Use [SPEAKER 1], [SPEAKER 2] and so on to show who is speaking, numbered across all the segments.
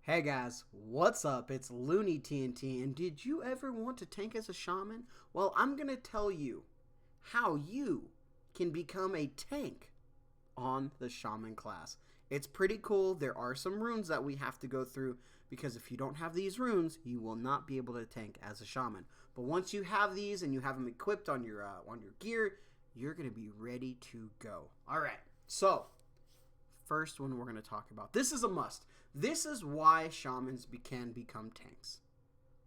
[SPEAKER 1] Hey guys, what's up? It's Looney TNT, and did you ever want to tank as a shaman? Well, I'm gonna tell you how you can become a tank on the shaman class. It's pretty cool. There are some runes that we have to go through because if you don't have these runes, you will not be able to tank as a shaman. But once you have these and you have them equipped on your gear, you're gonna be ready to go. All right, so first one we're going to talk about. This is a must. This is why shamans can become tanks.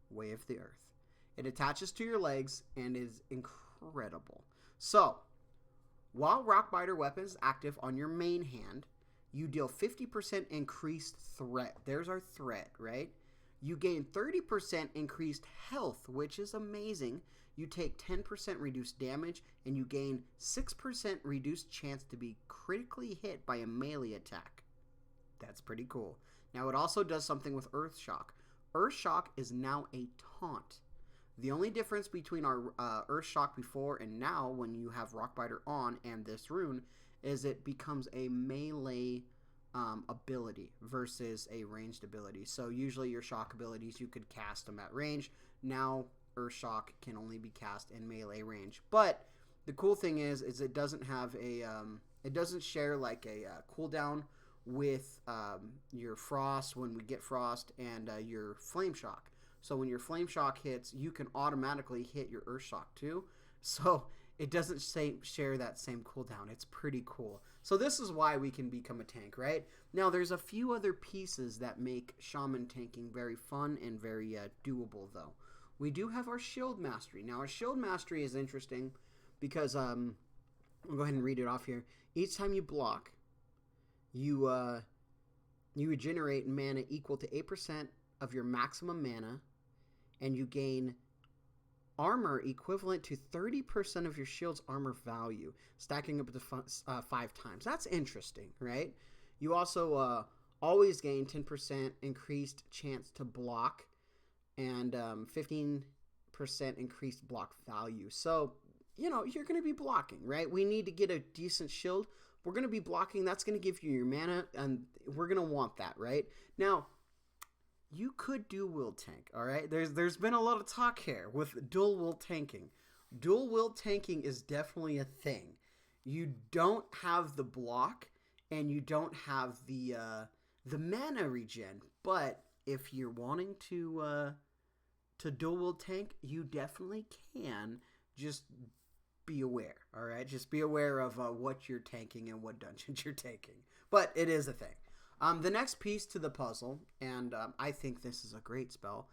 [SPEAKER 1] Way of the Earth. It attaches to your legs and is incredible. So, while Rockbiter weapon is active on your main hand, you deal 50% increased threat. There's our threat, right? You gain 30% increased health, which is amazing. You take 10% reduced damage, and you gain 6% reduced chance to be critically hit by a melee attack. That's pretty cool. Now, it also does something with Earth Shock. Earth Shock is now a taunt. The only difference between our Earth Shock before and now, when you have Rockbiter on and this rune, is it becomes a melee ability versus a ranged ability. So usually your shock abilities, you could cast them at range. Now Earth Shock can only be cast in melee range. But the cool thing is it doesn't have it doesn't share like a cooldown with your Frost when we get Frost and your Flame Shock. So when your Flame Shock hits, you can automatically hit your Earth Shock too. So it doesn't share that same cooldown. It's pretty cool. So this is why we can become a tank, right? Now, there's a few other pieces that make Shaman tanking very fun and very doable, though. We do have our Shield Mastery. Now, our Shield Mastery is interesting because, I'll go ahead and read it off here. Each time you block, you regenerate mana equal to 8% of your maximum mana, and you gain armor equivalent to 30% of your shield's armor value, stacking up to 5 times. That's interesting, right? You also always gain 10% increased chance to block and 15% increased block value. So, you know, you're going to be blocking, right? We need to get a decent shield. We're going to be blocking. That's going to give you your mana, and we're going to want that, right? Now, you could dual wield tank, all right? There's been a lot of talk here with dual wield tanking. Dual wield tanking is definitely a thing. You don't have the block and you don't have the mana regen, but if you're wanting to dual wield tank, you definitely can. Just be aware, all right? Just be aware of what you're tanking and what dungeons you're taking. But it is a thing. The next piece to the puzzle, and I think this is a great spell,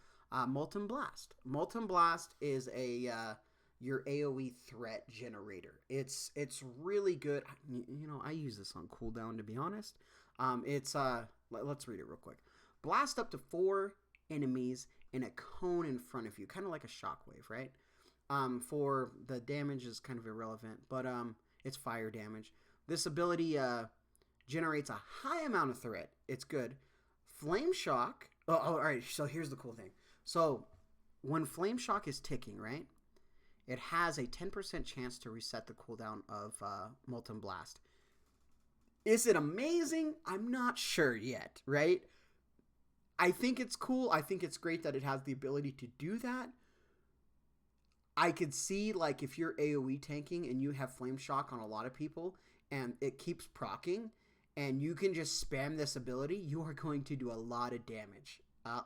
[SPEAKER 1] Molten Blast. Molten Blast is your AoE threat generator. It's really good. You know, I use this on cooldown, to be honest. Let's read it real quick. Blast up to 4 enemies in a cone in front of you, kind of like a shockwave, right? For the damage is kind of irrelevant, but it's fire damage. This ability generates a high amount of threat. It's good. Flame Shock. Oh, all right. So here's the cool thing. So when Flame Shock is ticking, right, it has a 10% chance to reset the cooldown of Molten Blast. Is it amazing? I'm not sure yet, right? I think it's cool. I think it's great that it has the ability to do that. I could see, like, if you're AoE tanking and you have Flame Shock on a lot of people and it keeps proccing, and you can just spam this ability, you are going to do a lot of damage.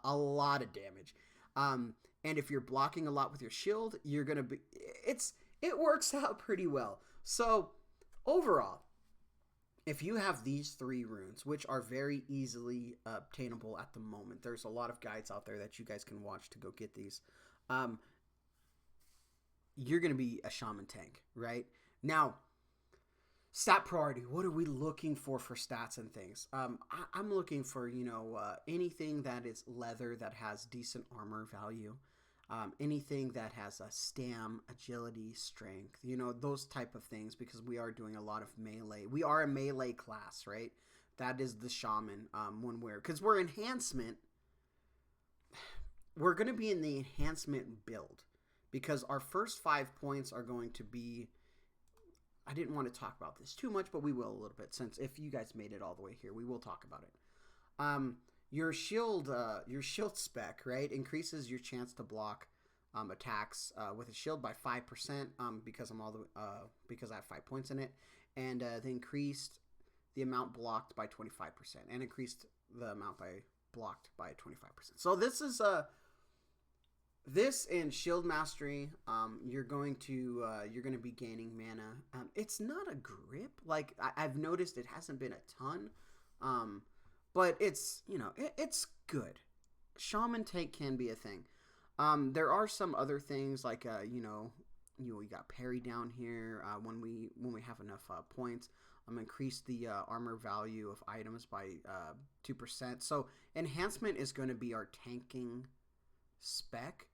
[SPEAKER 1] A lot of damage. And if you're blocking a lot with your shield, you're going to be... It works out pretty well. So, overall, if you have these 3 runes, which are very easily obtainable at the moment, there's a lot of guides out there that you guys can watch to go get these, you're going to be a shaman tank, right? Now, stat priority, what are we looking for stats and things? I'm looking for, anything that is leather that has decent armor value, anything that has a stam, agility, strength, those type of things, because we are doing a lot of melee. We are a melee class, right? That is the shaman because we're enhancement. We're going to be in the enhancement build because our first 5 points are going to be... I didn't want to talk about this too much, but we will a little bit, since if you guys made it all the way here, we will talk about it. your shield spec, right, increases your chance to block attacks with a shield by 5%, because because I have 5 points in it, and they increased the amount blocked by 25%, and increased the amount by blocked by 25%. So this is this in shield mastery, you're going to be gaining mana. It's not a grip, like I've noticed it hasn't been a ton, but it's it's good. Shaman tank can be a thing. There are some other things like we got parry down here when we have enough points. Increase the armor value of items by 2%. So enhancement is going to be our tanking spec,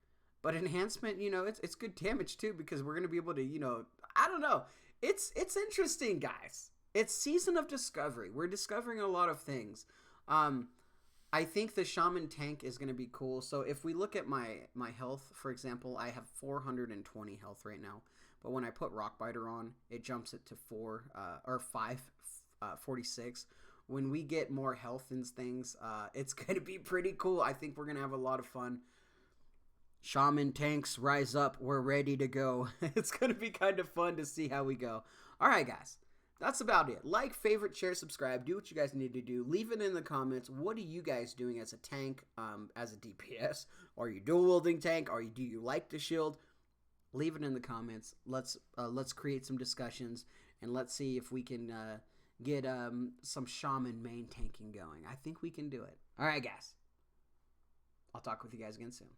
[SPEAKER 1] but enhancement, it's good damage too, because we're going to be able to, I don't know. It's interesting, guys. It's Season of Discovery. We're discovering a lot of things. I think the Shaman tank is going to be cool. So if we look at my health, for example, I have 420 health right now. But when I put Rockbiter on, it jumps it to 546. When we get more health and things, it's going to be pretty cool. I think we're going to have a lot of fun. Shaman tanks, rise up. We're ready to go. It's going to be kind of fun to see how we go. All right, guys. That's about it. Like, favorite, share, subscribe. Do what you guys need to do. Leave it in the comments. What are you guys doing as a tank, as a DPS? Are you dual wielding tank? Do you like the shield? Leave it in the comments. Let's create some discussions, and let's see if we can get some Shaman main tanking going. I think we can do it. All right, guys. I'll talk with you guys again soon.